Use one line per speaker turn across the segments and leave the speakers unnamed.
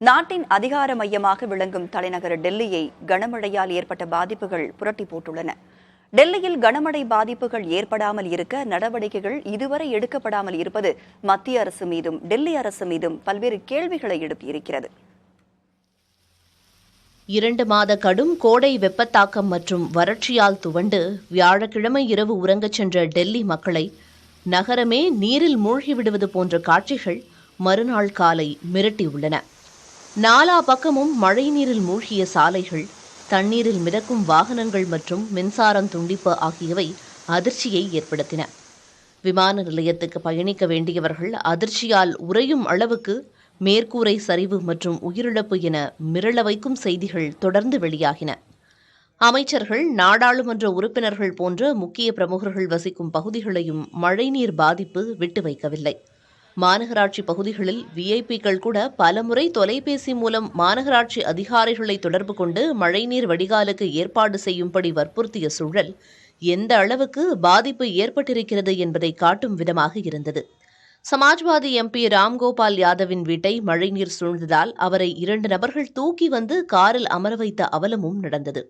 நாட்டின் அதிகார மையமாக விளங்கும் தலைநகர் டெல்லியை கனமழையால் ஏற்பட்ட பாதிப்புகள் புரட்டி போட்டுள்ளன. டெல்லியில் கனமழை பாதிப்புகள் ஏற்படாமல் இருக்க நடவடிக்கைகள் இதுவரை எடுக்கப்படாமல் இருப்பது மத்திய அரசு மீதும் டெல்லி அரசு மீதும் பல்வேறு கேள்விகளை எழுப்பியிருக்கிறது.
2 மாத கடும் கோடை வெப்பத்தாக்கம் மற்றும் வறட்சியால் துவண்டு வியாழக்கிழமை இரவு உறங்கச் சென்ற டெல்லி மக்களை நகரமே நீரில் மூழ்கிவிடுவது போன்ற காட்சிகள் மறுநாள் காலை மிரட்டியுள்ளன. நாலா பக்கமும் மழைநீரில் மூழ்கிய சாலைகள், தண்ணீரில் மிதக்கும் வாகனங்கள் மற்றும் மின்சாரம் துண்டிப்பு ஆகியவை அதிர்ச்சியை ஏற்படுத்தின. விமான நிலையத்துக்கு பயணிக்க வேண்டியவர்கள் அதிர்ச்சியால் உறையும் அளவுக்கு மேற்கூரை சரிவு மற்றும் உயிரிழப்பு என மிரள வைக்கும் செய்திகள் தொடர்ந்து வெளியாகின. அமைச்சர்கள், நாடாளுமன்ற உறுப்பினர்கள் போன்ற முக்கிய பிரமுகர்கள் வசிக்கும் பகுதிகளையும் மழைநீர் பாதிப்பு விட்டு வைக்கவில்லை. மாநகராட்சி பகுதிகளில் விஐபிக்கள் கூட பலமுறை தொலைபேசி மூலம் மாநகராட்சி அதிகாரிகளை தொடர்பு கொண்டு மழைநீர் வடிகாலுக்கு ஏற்பாடு செய்யும்படி வற்புறுத்திய சூழல் எந்த அளவுக்கு பாதிப்பு ஏற்பட்டிருக்கிறது என்பதை காட்டும் விதமாக இருந்தது. சமாஜ்வாதி எம்பி ராம்கோபால் யாதவின் வீட்டை மழைநீர் சூழ்ந்ததால் அவரை 2 நபர்கள் தூக்கி வந்து காரில் அமர வைத்த அவலமும் நடந்தது.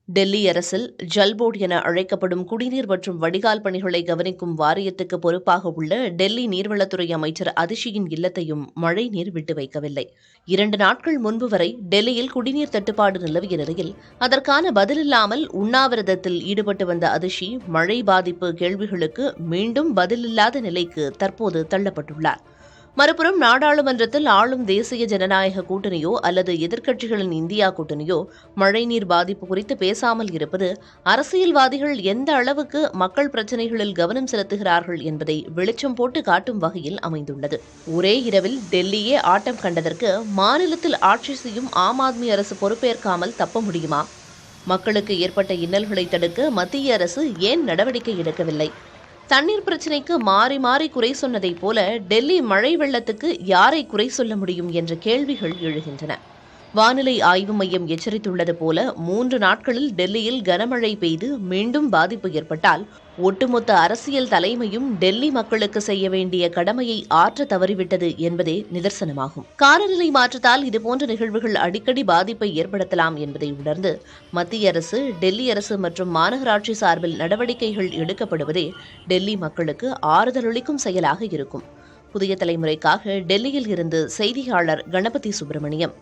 டெல்லி அரசில் ஜல்போர்டு என அழைக்கப்படும் குடிநீர் மற்றும் வடிகால் பணிகளை கவனிக்கும் வாரியத்துக்கு பொறுப்பாக உள்ள டெல்லி நீர்வளத்துறை அமைச்சர் அதிஷியின் இல்லத்தையும் மழைநீர் விட்டு வைக்கவில்லை. 2 நாட்கள் முன்பு வரை டெல்லியில் குடிநீர் தட்டுப்பாடு நிலவிய நிலையில் அதற்கான பதிலில்லாமல் உண்ணாவிரதத்தில் ஈடுபட்டு வந்த அதிஷி மழை பாதிப்பு கேள்விகளுக்கு மீண்டும் பதிலில்லாத நிலைக்கு தற்போது தள்ளப்பட்டுள்ளார். மறுபுறம் நாடாளுமன்றத்தில் ஆளும் தேசிய ஜனநாயக கூட்டணியோ அல்லது எதிர்க்கட்சிகளின் இந்தியா கூட்டணியோ மழைநீர் பாதிப்பு குறித்து பேசாமல் இருப்பது அரசியல்வாதிகள் எந்த அளவுக்கு மக்கள் பிரச்சினைகளில் கவனம் செலுத்துகிறார்கள் என்பதை வெளிச்சம் போட்டு காட்டும் வகையில் அமைந்துள்ளது. ஒரே இரவில் டெல்லியே ஆட்டம் கண்டதற்கு மாநிலத்தில் ஆட்சி செய்யும் ஆம் ஆத்மி அரசு பொறுப்பேற்காமல் தப்ப முடியுமா? மக்களுக்கு ஏற்பட்ட இன்னல்களை தடுக்க மத்திய அரசு ஏன் நடவடிக்கை எடுக்கவில்லை? தண்ணீர் பிரச்சினைக்கு மாறி மாறி குறை சொன்னதைப் போல டெல்லி மழை வெள்ளத்துக்கு யாரை குறை சொல்ல முடியும் என்ற கேள்விகள் எழுகின்றன. வானிலை ஆய்வு மையம் எச்சரித்துள்ளது போல 3 நாட்களில் டெல்லியில் கனமழை பெய்து மீண்டும் பாதிப்பு ஏற்பட்டால் ஒட்டுமொத்த அரசியல் தலைமையும் டெல்லி மக்களுக்கு செய்ய வேண்டிய கடமையை ஆற்ற தவறிவிட்டது என்பதே நிதர்சனமாகும். காலநிலை மாற்றத்தால் இதுபோன்ற நிகழ்வுகள் அடிக்கடி பாதிப்பை ஏற்படுத்தலாம் என்பதை உணர்ந்து மத்திய அரசு, டெல்லி அரசு மற்றும் மாநகராட்சி சார்பில் நடவடிக்கைகள் எடுக்கப்படுவதே டெல்லி மக்களுக்கு ஆறுதலளிக்கும் செயலாக இருக்கும். புதிய தலைமுறைக்காக டெல்லியில் இருந்து செய்தியாளர் கணபதி சுப்பிரமணியம்.